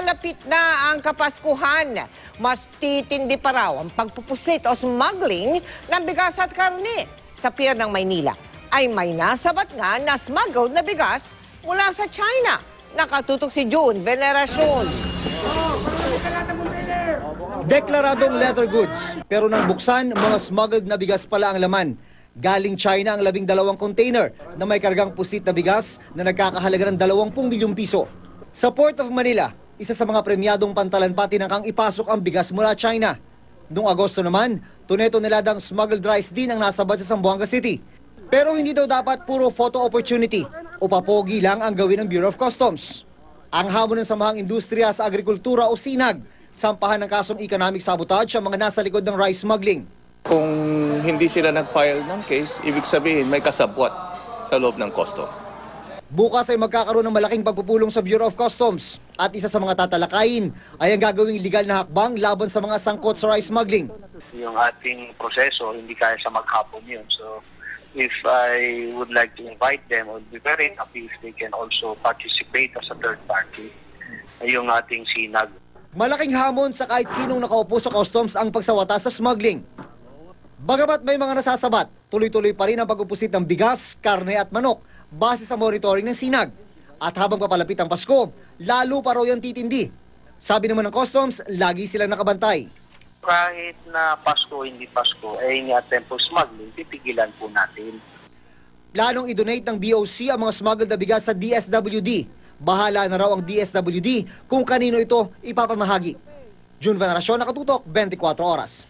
Papalapit na ang Kapaskuhan. Mas titindi pa raw ang pagpupuslit o smuggling ng bigas at karne. Sa pier ng Maynila ay may nasabat nga na smuggled na bigas mula sa China. Nakatutok si June Veneracion. Deklaradong leather goods, pero nang buksan, mga smuggled na bigas pala ang laman. Galing China ang 12 container na may kargang puslit na bigas na nagkakahalaga ng 20 milyong piso. Sa Port of Manila, isa sa mga premyadong pantalanpati ng kang ipasok ang bigas mula China. Noong Agosto naman, tuneto-neladang smuggled rice din ang nasabad sa Zamboanga City. Pero hindi daw dapat puro photo opportunity o papogi lang ang gawin ng Bureau of Customs. Ang hamon ng Samahang Industriya sa Agrikultura o SINAG, sampahan ng kasong economic sabotage ang mga nasa likod ng rice smuggling. Kung hindi sila nag-file ng case, ibig sabihin may kasabwat sa loob ng customs. Bukas ay magkakaroon ng malaking pagpupulong sa Bureau of Customs at isa sa mga tatalakayin ay ang gagawing legal na hakbang laban sa mga sangkot sa rice smuggling. Yung ating proseso, hindi kaya sa maghapon yun. So, if I would like to invite them, I would be very happy if they can also participate as a third party. Yung ating SINAG. Malaking hamon sa kahit sinong nakaupo sa customs ang pagsawata sa smuggling. Bagamat may mga nasasabat, tuloy-tuloy pa rin ang pagpupusit ng bigas, karne at manok base sa monitoring ng SINAG. At habang papalapit ang Pasko, lalo pa raw yung titindi. Sabi naman ng customs, lagi silang nakabantay. Kahit na Pasko, hindi Pasko, ay ni-attempt smuggling, pipigilan po natin. Planong i-donate ng BOC ang mga smuggled na bigas sa DSWD. Bahala na raw ang DSWD kung kanino ito ipapamahagi. June Veneracion, Nakatutok, 24 Oras.